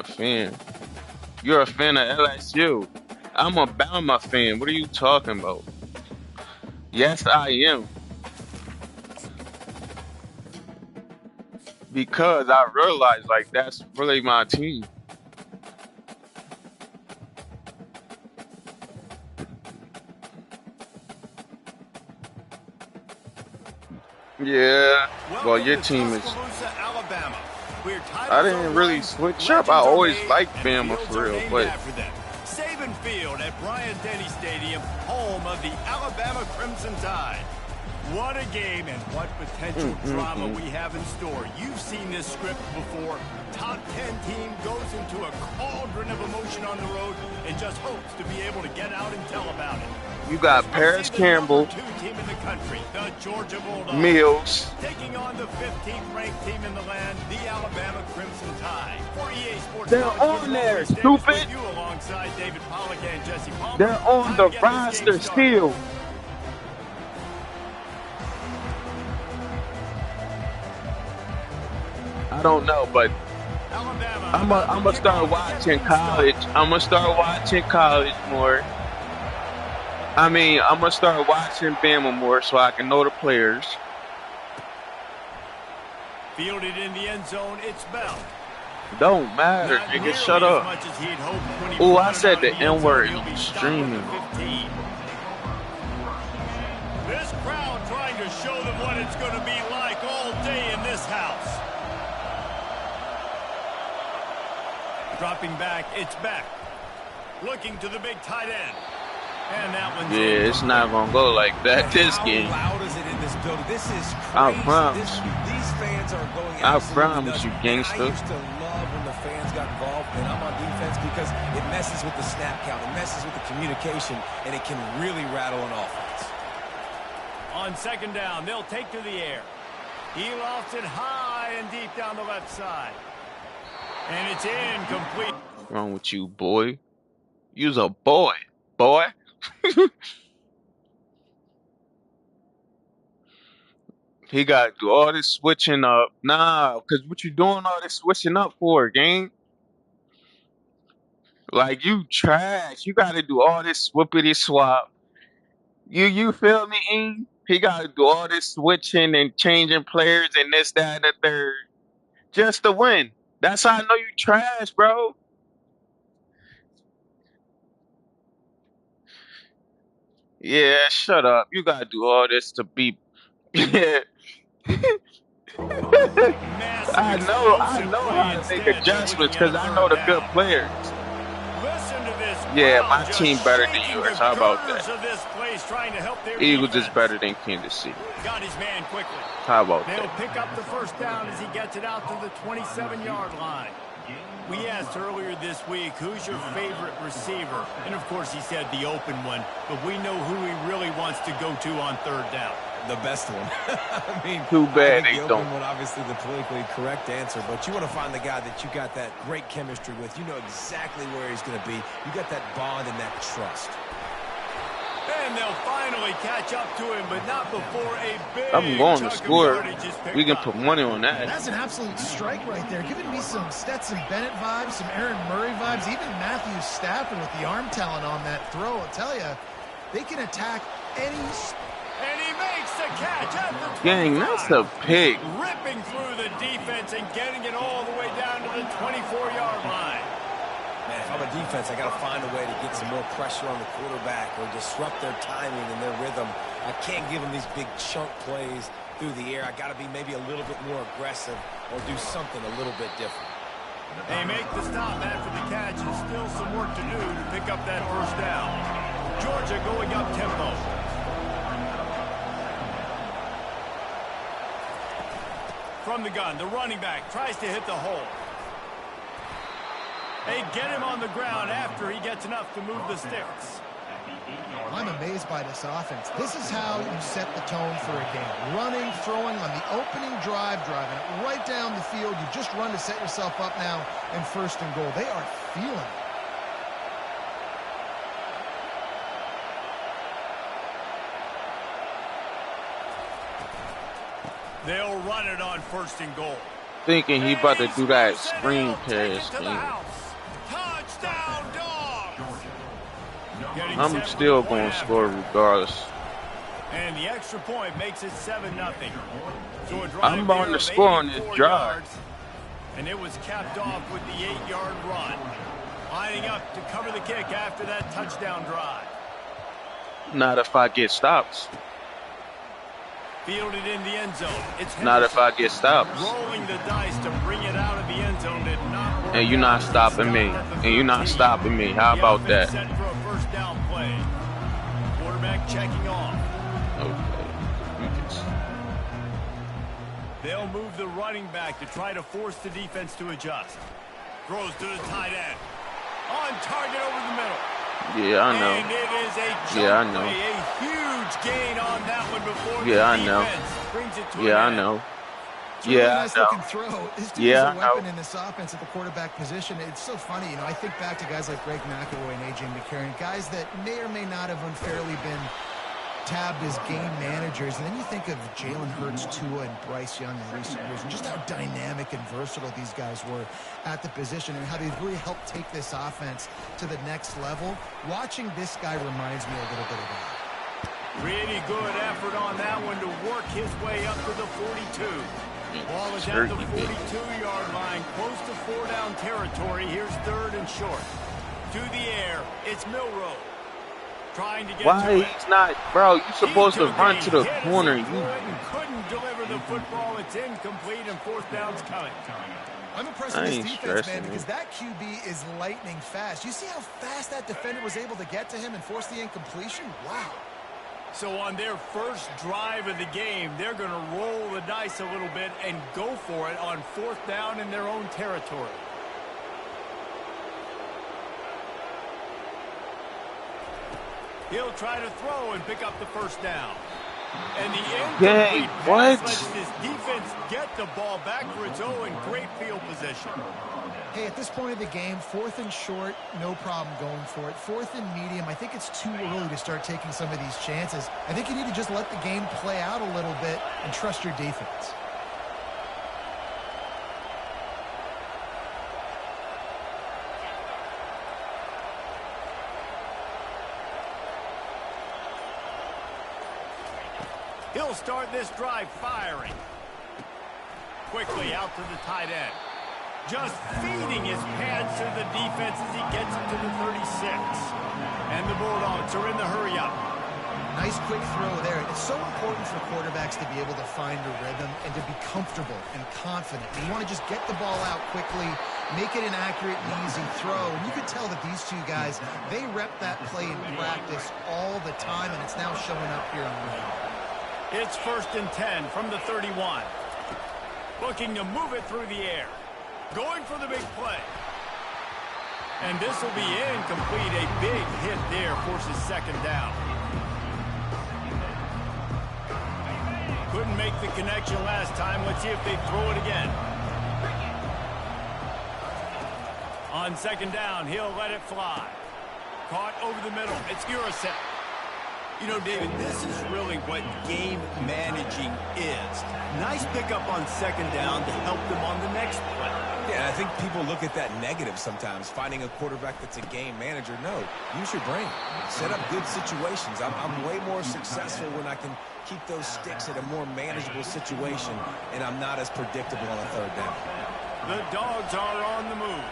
A fan. You're a fan of LSU. I'm a Bama fan. What are you talking about? Yes, I am. Because I realize like that's really my team. Yeah. Well, Welcome your to team is. Tuscaloosa, Alabama, where I titles are didn't really won, switch up. I legends are always made, liked and Bama fields for are real, named but after them. Saban Field at Bryant-Denny Stadium, home of the Alabama Crimson Tide. What a game and what potential drama we have in store. You've seen this script before. Top 10 team goes into a cauldron of emotion on the road and just hopes to be able to get out and tell about it. you As got we see Paris the number Campbell, 2 team in the country, the Georgia Bulldogs, Mills. taking on the 15th ranked team in the land, the Alabama Crimson Tide. For EA Sports They're College on Football, there, Rich Davis stupid. with you alongside David Pollack and Jesse Palmer. They're on Time the to get this game roster started. still. I don't know, but Alabama I'm about gonna to kick start off to get watching things college. started. I'm gonna start watching college more. I mean, I'm gonna start watching Bama more so I can know the players. Fielded in the end zone, it's Bell. Don't matter, Not nigga. Shut nearly as up. much as he'd hoped when he Oh, I brought it said out the in the N end zone. word He'll be stopped at extremely. the 15. This crowd trying to show them what it's going to be like all day in this house. Dropping back, it's back. Looking to the big tight end. And that one's Yeah, it's not gonna go like that this How game. loud is it in this building? This is I crazy. promise you. These fans are going I absolutely promise nuts. you, And I gangster. used to love when the fans got involved and I'm on defense because it messes with the snap count, it messes with the communication, and it can really rattle an offense. on second down. They'll take to the air. He lofts it high and deep down the left side. And it's incomplete. What's wrong with you, boy? You's a boy, boy. He got to do all this switching up. Nah, because what you doing all this switching up for, gang? Like, you trash. You got to do all this swippity swap. You feel me, Ing? He got to do all this switching and changing players and this, that, and the third. Just to win. That's how I know you trash, bro. Yeah, shut up. You got to do all this to be... Yeah. Massive I explosive know play how to make instead. They're adjustments looking at because a I know third the good down. players. Listen to this Yeah, crowd my just team better than shaking yours. the How about girders that? of this place, trying to help their Eagles is defense. better than Kansas City. Got his man quickly. How about They'll that? pick up the first down as he gets it out to the 27-yard line. We asked earlier this week, who's your favorite receiver? And, of course, he said the open one, but we know who he really wants to go to on third down. The best one. I mean, Too bad I think they the don't. open one, obviously the politically correct answer, but you want to find the guy that you got that great chemistry with. You know exactly where he's going to be. You got that bond and that trust. And they'll finally catch up to him, but not before a big I'm going to chunk of score. yardage is picked We can up. put money on that. That's an absolute strike right there, giving me some Stetson Bennett vibes, some Aaron Murray vibes, even Matthew Stafford with the arm talent on that throw. I'll tell you, they can attack any... And he makes the catch at the 25. Gang, that's a pick. Ripping through the defense and getting it all the way down to the 24-yard line. Man, if I'm a defense, I got to find a way to get some more pressure on the quarterback or disrupt their timing and their rhythm. I can't give them these big chunk plays through the air. I got to be maybe a little bit more aggressive or do something a little bit different. They make the stop after the catch, and still some work to do to pick up that first down. Georgia going up tempo. From the gun, the running back tries to hit the hole. They get him on the ground after he gets enough to move the sticks. I'm amazed by this offense. This is how you set the tone for a game. Running, throwing on the opening drive, driving it right down the field. You just run to set yourself up now in first and goal. They are feeling it. They'll run it on first and goal. thinking he about And to he do that screws it. screen He'll take it pass to the thing. house. Touchdown, Dogs. Getting I'm set for the still point gonna score after. regardless. And the extra point makes it 7-0. So a drive I'm on there the of score on this 84 drive. yards. And it was capped off with the 8-yard run. Lining up to cover the kick after that touchdown drive. Not if I get stops. Fielded in the end zone. It's Not if Henderson. I get stops. Rolling the dice to bring it out of the end zone did not work. And you're not stopping me. And you're not stopping me. How about that? Set for a first down play. Quarterback checking off. Okay. They'll move the running back to try to force the defense to adjust. Throws to the tight end. On target over the middle. Yeah, I know. And it is a Yeah, I jump know. play. A huge gain on that one before Yeah, I the know. defense brings it to Yeah, I an end. know. It's a really Yeah, nice I know. looking throw. This dude Yeah, is a I know. weapon in this offense at the quarterback position. It's so funny, you know. I think back to guys like Greg McElroy and A.J. McCarron, guys that may or may not have unfairly been tabbed as game managers. And then you think of Jalen Hurts, Tua, and Bryce Young in recent years, and just how dynamic and versatile these guys were at the position and how they've really helped take this offense to the next level. Watching this guy reminds me a little bit of that. Really good effort on that one to work his way up to the 42. Ball is at the 42-yard line, close to 4-down territory. Here's 3rd and short. To the air, it's Milroe. Trying to get Why to it. he's not, bro? You supposed to run to the Hit as he corner. threw it and couldn't deliver the football. It's incomplete and 4th down's coming. I'm impressed I with ain't this defense, man, stressing, because that QB is lightning fast. You see how fast that defender was able to get to him and force the incompletion? Wow. So on their first drive of the game, they're going to roll the dice a little bit and go for it on 4th down in their own territory. He'll try to throw and pick up the first down. And the incomplete pass lets this defense get the ball back for its own great field position. Hey, at this point of the game, 4th and short, no problem going for it. 4th and medium, I think it's too early to start taking some of these chances. I think you need to just let the game play out a little bit and trust your defense. He'll start this drive firing. Quickly out to the tight end. Just feeding his pads to the defense as he gets it to the 36. And the Bulldogs are in the hurry-up. Nice quick throw there. It's so important for quarterbacks to be able to find a rhythm and to be comfortable and confident. You want to just get the ball out quickly, make it an accurate and easy throw. And you can tell that these two guys, they rep that play in practice all the time, and it's now showing up here on the field. It's 1st and 10 from the 31. Looking to move it through the air. Going for the big play. And this will be incomplete. A big hit there forces 2nd down. Couldn't make the connection last time. Let's see if they throw it again. On 2nd down, he'll let it fly. Caught over the middle. It's Ncaa. You know, David, this is really what game managing is. Nice pickup on 2nd down to help them on the next play. Yeah, I think people look at that negative sometimes, finding a quarterback that's a game manager. No, use your brain. Set up good situations. I'm way more successful when I can keep those sticks at a more manageable situation, and I'm not as predictable on a 3rd down. The Dogs are on the move.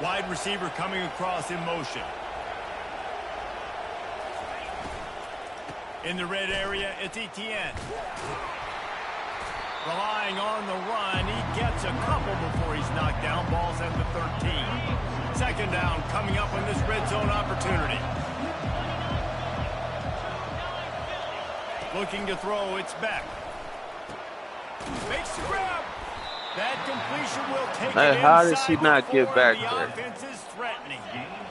Wide receiver coming across in motion. In the red area, it's Etienne. Relying on the run, he gets a couple before he's knocked down. Ball's at the 13. 2nd down coming up on this red zone opportunity. Looking to throw, it's Beck. Makes the grab. That completion will take it inside. How does he not get back the there? offense is threatening.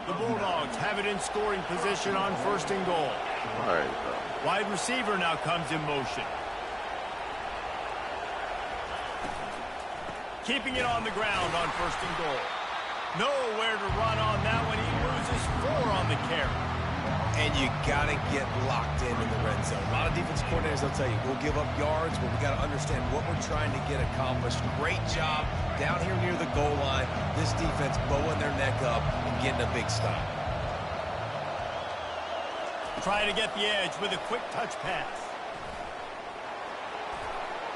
The Bulldogs have it in scoring position on 1st and goal. All right, bro. Wide receiver now comes in motion. Keeping it on the ground on 1st and goal. Nowhere to run on that one. He loses 4 on the carry. And you got to get locked in the red zone. A lot of defense coordinators, they'll tell you, we'll give up yards, but we got to understand what we're trying to get accomplished. Great job down here near the goal line. This defense bowing their neck up and getting a big stop. Try to get the edge with a quick touch pass.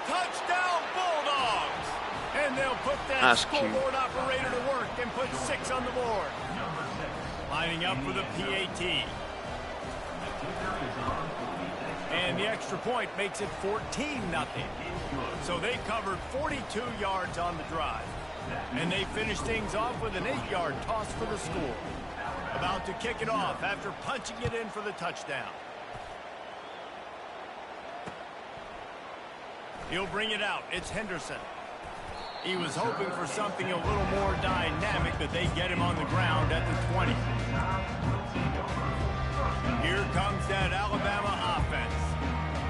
Touchdown, Bulldogs! And they'll put that scoreboard operator to work and put 6 on the board. Lining up for the PAT. And the extra point makes it 14-0. So they covered 42 yards on the drive. And they finished things off with an 8-yard toss for the score. About to kick it off after punching it in for the touchdown. He'll bring it out. It's Henderson. He was hoping for something a little more dynamic, but they get him on the ground at the 20. Here comes that Alabama offense.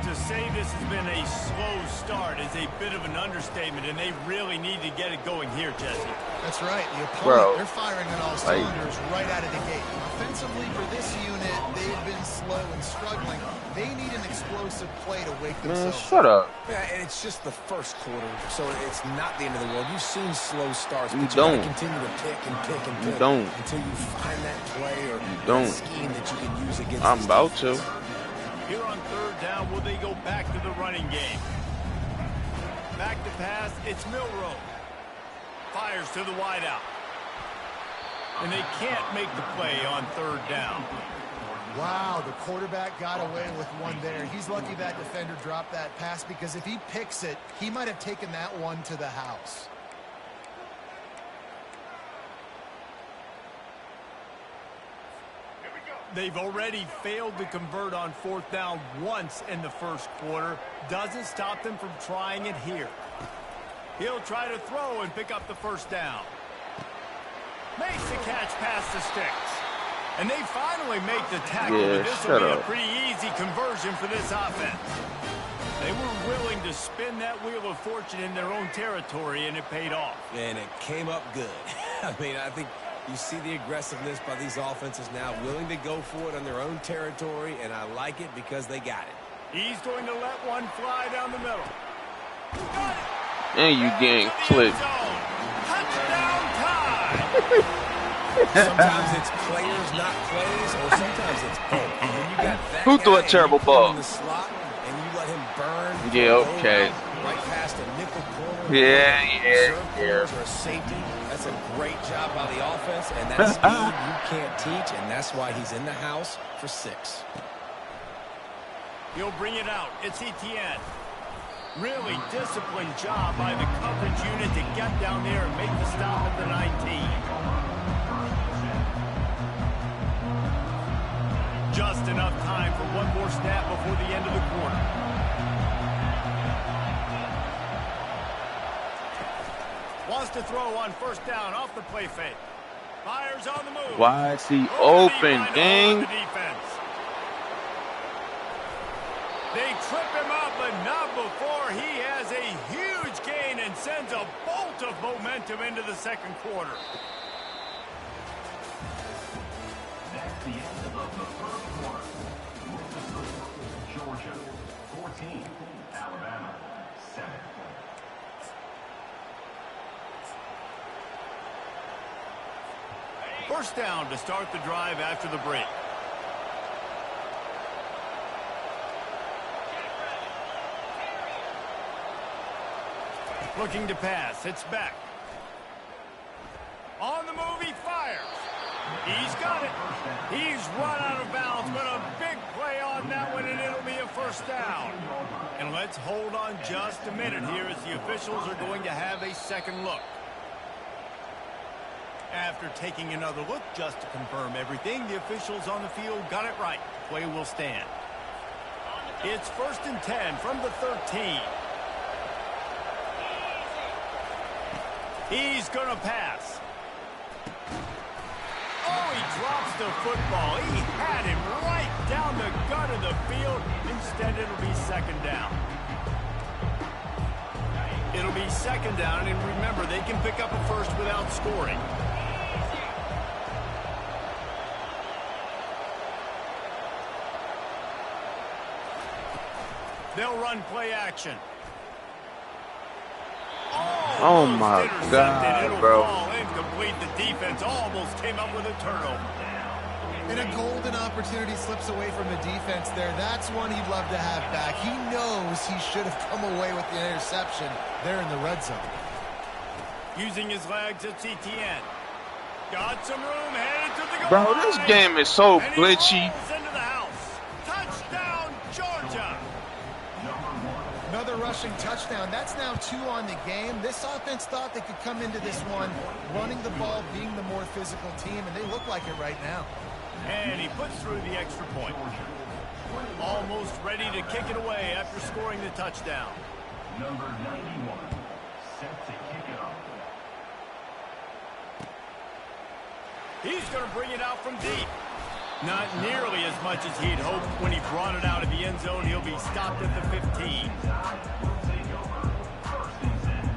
To say this has been a slow start is a bit of an understatement, and they really need to get it going here, Jesse. That's right. The opponent, they're firing on all cylinders right out of the gate. Offensively, for this unit, they've been slow and struggling. They need an explosive play to wake themselves up. Shut up. Yeah, and it's just the first quarter, so it's not the end of the world. You've seen slow starts, but You you don't. gotta continue to pick and pick and pick. You don't. Until you find that play or don't. that scheme that you can use against I'm this about defense. to. Here on third down, will they go back to the running game? Back to pass, it's Milroe. Fires to the wideout. And they can't make the play on third down. Wow, the quarterback got away with one there. He's lucky that defender dropped that pass, because if he picks it, he might have taken that one to the house. They've already failed to convert on fourth down once in the first quarter. Doesn't stop them from trying it here. He'll try to throw and pick up the first down. Makes the catch past the sticks. And they finally make the tackle, but this will be a pretty easy conversion for this offense. They were willing to spin that wheel of fortune in their own territory, and it paid off. And it came up good. I mean, I think you see the aggressiveness by these offenses now, willing to go for it on their own territory, and I like it because they got it. He's going to let one fly down the middle. Got it. And you getting clipped. Touchdown time. Sometimes it's players, not plays, or sometimes it's both. When you got that Who threw a guy terrible and you put him ball? in the slot and you let him burn. Yeah, okay. Right past a nickel corner. Yeah. Or a safety. That's a great job by the offense, and that speed you can't teach, and that's why he's in the house for 6. He'll bring it out. It's Etienne. Really disciplined job by the coverage unit to get down there and make the stop at the 19. Just enough time for one more snap before the end of the quarter. Wants to throw on first down off the play fake. Fires on the move. Why is he open, gang? They trip him up, but not before he has a huge gain and sends a bolt of momentum into the second quarter. That's the end of the first quarter. Georgia 14, Alabama 7. First down to start the drive after the break. Looking to pass. It's back. On the move, he fires. He's got it. He's run out of bounds, but a big play on that one, and it'll be a first down. And let's hold on just a minute here as the officials are going to have a second look. After taking another look just to confirm everything, the officials on the field got it right. Play will stand. It's 1st and 10 from the 13. He's going to pass. Oh, he drops the football. He had him right down the gut of the field. Instead, it'll be second down. It'll be second down, and remember, they can pick up a first without scoring. They'll run play action. Oh Almost my intercepted. God, It'll bro. fall incomplete. The defense almost came up with a turnover. And a golden opportunity slips away from the defense there. That's one he'd love to have back. He knows he should have come away with the interception there in the red zone. Using his legs at CTN. Got some room, headed to the goal Bro, this line. game is so And he glitchy. rolls into the house. Touchdown, Georgia. Another rushing touchdown. That's now 2 on the game. This offense thought they could come into this one running the ball, being the more physical team, and they look like it right now. And he puts through the extra point. Almost ready to kick it away after scoring the touchdown. Number 91, set to kick it off. He's going to bring it out from deep. Not nearly as much as he'd hoped when he brought it out of the end zone. He'll be stopped at the 15. Will take over first and 10.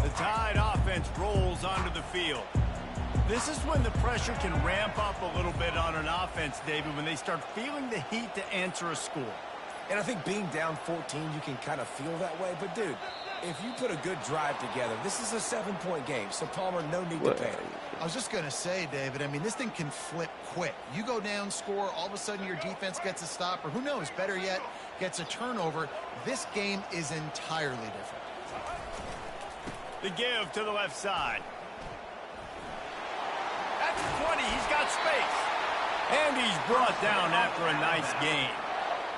The Tide offense rolls onto the field. This is when the pressure can ramp up a little bit on an offense, David, when they start feeling the heat to answer a score. And I think being down 14, you can kind of feel that way. But, dude, if you put a good drive together, this is a 7-point game. So, Palmer, no need to panic. I was just going to say, David, I mean, this thing can flip quick. You go down, score, all of a sudden your defense gets a stop, or who knows, better yet, gets a turnover. This game is entirely different. The give to the left side. At the 20, he's got space. And he's brought down after a nice gain.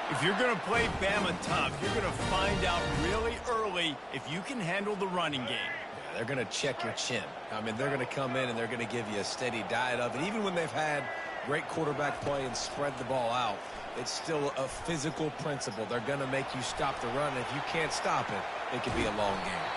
If you're going to play Bama tough, you're going to find out really early if you can handle the running game. They're going to check your chin. I mean, they're going to come in and they're going to give you a steady diet of it. Even when they've had great quarterback play and spread the ball out, it's still a physical principle. They're going to make you stop the run. If you can't stop it, it could be a long game.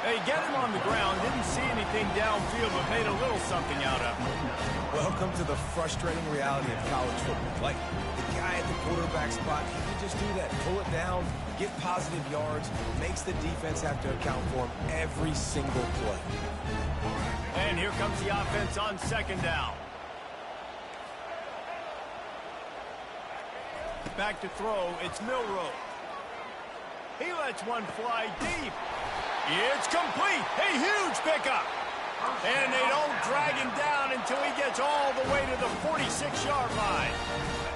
They get him on the ground, didn't see anything downfield, but made a little something out of it. Welcome to the frustrating reality of college football. Like, the guy at the quarterback spot, he can just do that. Pull it down, get positive yards, makes the defense have to account for him every single play. And here comes the offense on second down. Back to throw, it's Milroe. He lets one fly deep. It's complete. A huge pickup. And they don't drag him down until he gets all the way to the 46-yard line.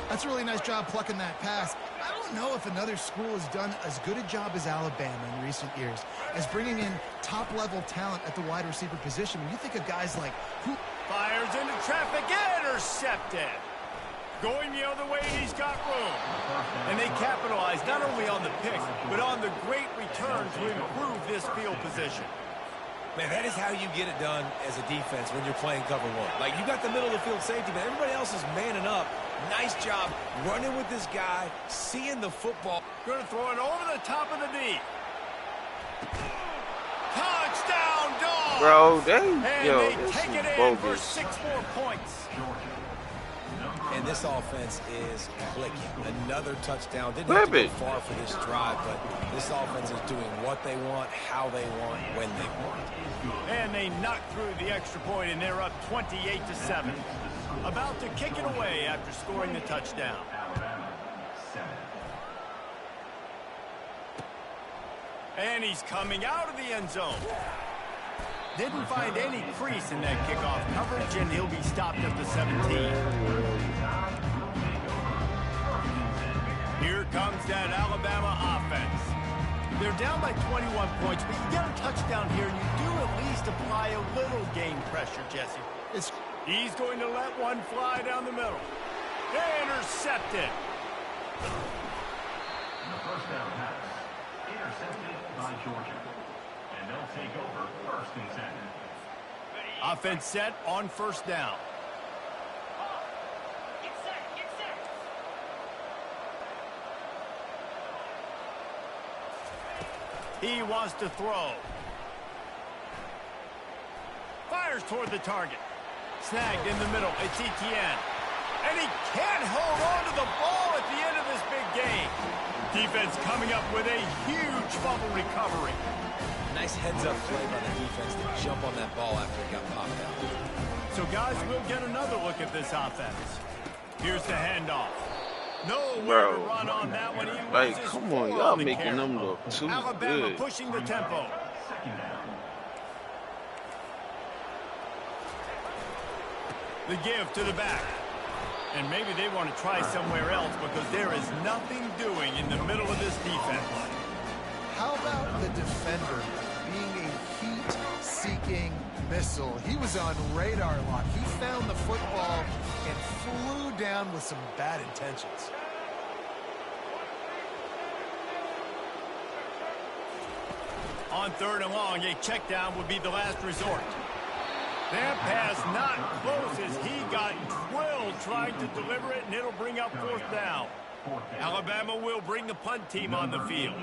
That's a really nice job plucking that pass. I don't know if another school has done as good a job as Alabama in recent years as bringing in top-level talent at the wide receiver position. When you think of guys like who Fires into traffic, intercepted. Going the other way, he's got room. And they capitalize not only on the pick, but on the great return to improve this field position. Man, that is how you get it done as a defense when you're playing cover one. Like, you got the middle of the field safety, but everybody else is manning up. Nice job running with this guy, seeing the football. Going to throw it over the top of the D. Touchdown, dog! Bro, And they this take is it in for bogus. 6 more points. And this offense is clicking. Another touchdown. Didn't Flip have to go it. far for this drive, but this offense is doing what they want, how they want, when they want. And they knock through the extra point, and they're up 28-7. About to kick it away after scoring the touchdown. And he's coming out of the end zone. Didn't find any crease in that kickoff coverage, and he'll be stopped at the 17. Here comes that Alabama offense. They're down by 21 points, but you get a touchdown here, and you do at least apply a little game pressure, Jesse. He's going to let one fly down the middle. Intercepted. The first down pass, intercepted by Georgia. And they'll take over first and 10. Offense set on first down. He wants to throw. Fires toward the target. Snagged in the middle. It's Etienne. And he can't hold on to the ball at the end of this big game. Defense coming up with a huge fumble recovery. Nice heads-up play by the defense to jump on that ball after it got popped out. So, guys, we'll get another look at this offense. Here's the handoff. Nowhere to run on that one. Like, come on, y'all making them look too Alabama good. pushing the tempo. The give to the back. And maybe they want to try somewhere else because there is nothing doing in the middle of this defense. How about the defender being a heat-seeking missile? He was on radar lock. He found the football and flew down with some bad intentions. On 3rd and long, a check down would be the last resort. That pass not close as he got drilled trying to deliver it, and it'll bring up 4th down. Alabama will bring the punt team on the field.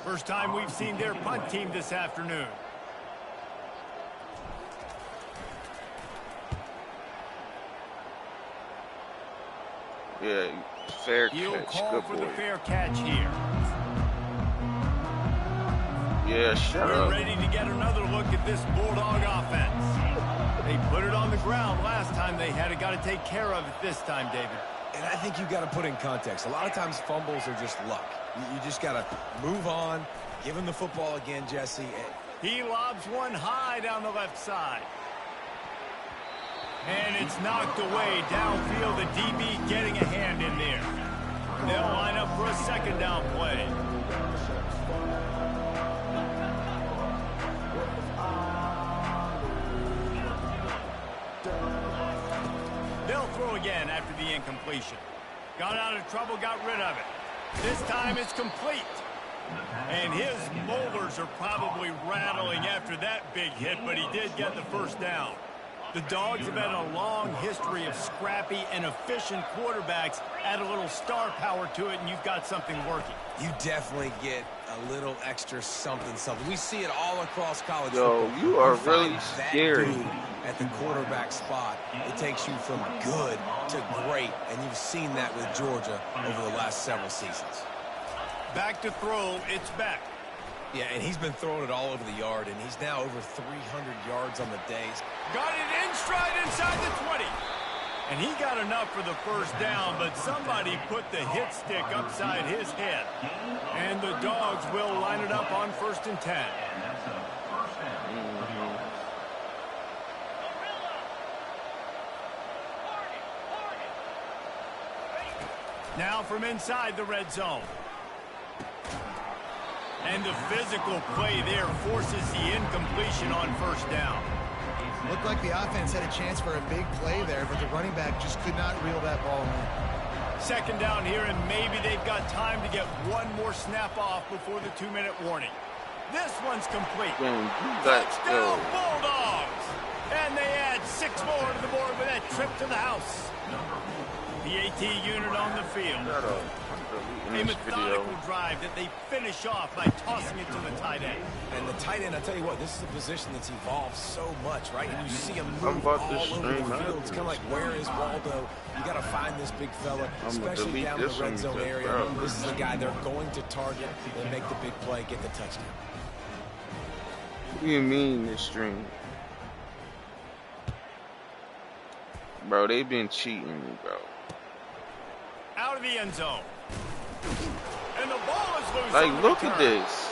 First time we've seen their punt team this afternoon. Yeah, fair He'll catch. call Good for boy. the fair catch here. Yeah, shut We're up. ready to get another look at this Bulldog offense. They put it on the ground last time. They had it. Got to take care of it this time, David. And I think you got to put in context. A lot of times fumbles are just luck. You just got to move on, give him the football again, Jesse. He lobs one high down the left side. And it's knocked away downfield. The DB getting a hand in there. They'll line up for a 2nd down play. They'll throw again after the incompletion. Got out of trouble, got rid of it. This time it's complete. And his molars are probably rattling after that big hit, but he did get the 1st down. The Dogs have had a long history of scrappy and efficient quarterbacks. Add a little star power to it, and you've got something working. You definitely get a little extra something. We see it all across college Yo, football. you are find really that scary. dude at the quarterback spot. It takes you from good to great, and you've seen that with Georgia over the last several seasons. Back to throw, it's back. Yeah, and he's been throwing it all over the yard, and he's now over 300 yards on the day. Got it in stride inside the 20. And he got enough for the 1st down, but somebody put the hit stick upside his head. And the Dogs will line it up on 1st and 10. Now from inside the red zone. And the physical play there forces the incompletion on 1st down. Looked like the offense had a chance for a big play there, but the running back just could not reel that ball in. 2nd down here, and maybe they've got time to get one more snap off before the 2-minute warning. This one's complete. Touchdown Bulldogs! And they add 6 more to the board with that trip to the house. The AT unit on the field. A methodical drive that they finish off by tossing it to the tight end. And the tight end, I tell you what, this is a position that's evolved so much, right? And you see him I'm move about all to over the stream field. It's kind of like, where is Waldo? You got to find this big fella, especially down in the red zone area. This is the guy they're going to target and make the big play, get the touchdown. What do you mean this stream? Bro, they been cheating me, bro. Out of the end zone. And the ball is loose. Like, look at this.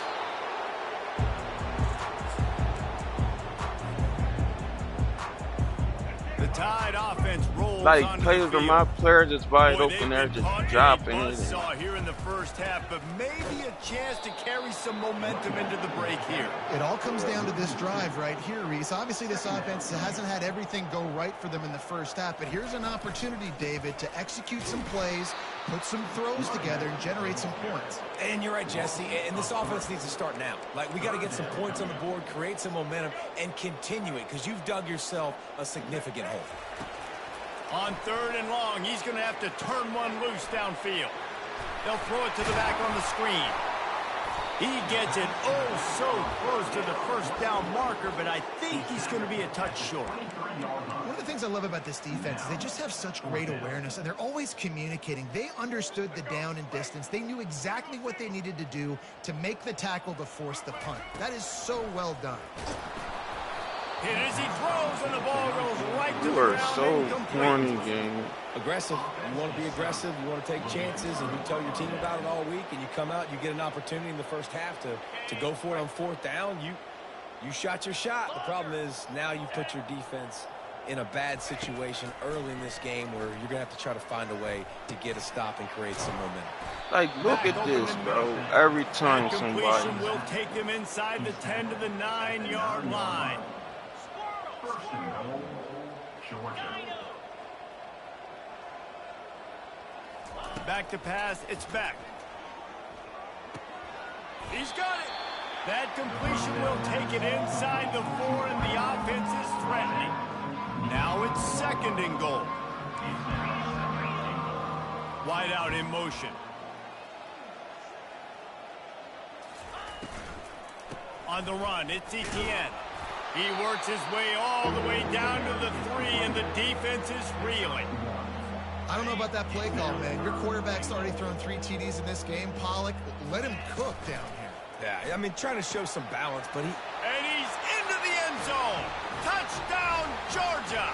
The Tide offense rolls Like, onto players the are field. my players just wide Boy, open there, they've just been dropping a it. buzzsaw here in the 1st half, but maybe a chance to carry some momentum into the break here. It all comes down to this drive right here, Reese. Obviously, this offense hasn't had everything go right for them in the 1st half, but here's an opportunity, David, to execute some plays, put some throws together, and generate some points. And you're right, Jesse, and this offense needs to start now. Like, we got to get some points on the board, create some momentum, and continue it, because you've dug yourself a significant hole. On 3rd and long, he's going to have to turn one loose downfield. They'll throw it to the back on the screen. He gets it oh so close to the first down marker, but I think he's going to be a touch short. One of the things I love about this defense is they just have such great awareness, and they're always communicating. They understood the down and distance. They knew exactly what they needed to do to make the tackle to force the punt. That is so well done. Hit as he throws, and the ball goes right to the You are ground. so corny, game. Aggressive. You want to be aggressive. You want to take chances, and you tell your team about it all week, and you come out, you get an opportunity in the first half to go for it on fourth down. You shot your shot. The problem is now you put your defense in a bad situation early in this game where you're going to have to try to find a way to get a stop and create some momentum. Like, look at this, bro. Every time That somebody. completion will take him inside the 10 to the 9-yard line. First and goal, Georgia. Back to pass, it's back. He's got it. That completion will take it inside the 4, and the offense is threatening. Now it's second and goal. Wide out in motion. On the run, it's Ncaa. He works his way all the way down to the 3, and the defense is reeling. I don't know about that play call, man. Your quarterback's already thrown 3 TDs in this game. Pollock, let him cook down here. Yeah, I mean, trying to show some balance, but And he's into the end zone. Touchdown, Georgia.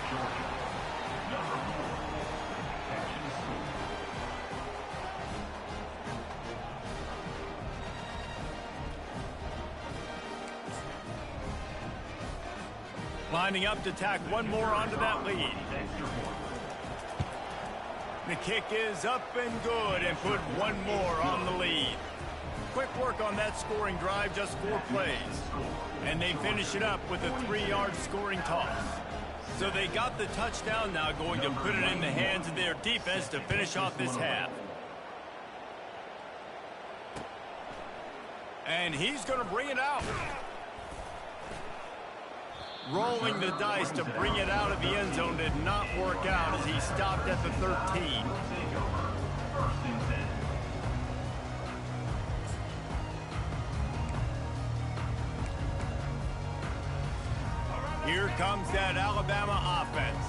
Georgia. Number 4. Catches. Lining up to tack one more onto that lead. Extra point. The kick is up and good, and put one more on the lead. Quick work on that scoring drive, just 4 plays. And they finish it up with a 3-yard scoring toss. So they got the touchdown, now going to put it in the hands of their defense to finish off this half. And he's going to bring it out. Rolling the dice to bring it out of the end zone did not work out as he stopped at the 13. First and 10. Here comes that Alabama offense.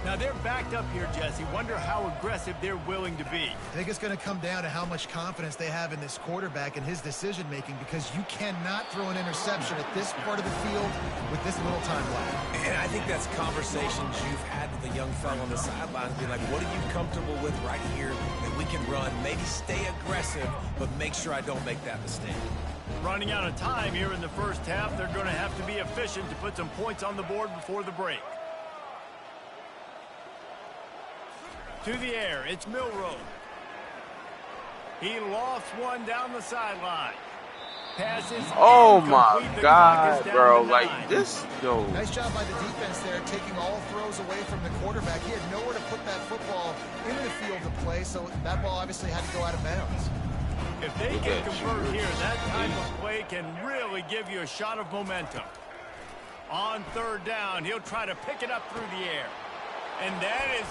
Now they're backed up here, Jesse. Wonder how aggressive they're willing to be. I think it's going to come down to how much confidence they have in this quarterback and his decision-making, because you cannot throw an interception at this part of the field with this little time left. And I think that's conversations you've had with the young fellow on the sidelines. Be like, what are you comfortable with right here that we can run? Maybe stay aggressive, but make sure I don't make that mistake. Running out of time here in the first half, they're going to have to be efficient to put some points on the board before the break. To the air, it's Milroe. He lost one down the sideline. Passes. Oh my God, bro. Like this, yo. Nice job by the defense there, taking all throws away from the quarterback. He had nowhere to put that football into the field to play, so that ball obviously had to go out of bounds. If they can convert here, that type of play can really give you a shot of momentum. On third down, he'll try to pick it up through the air. And that is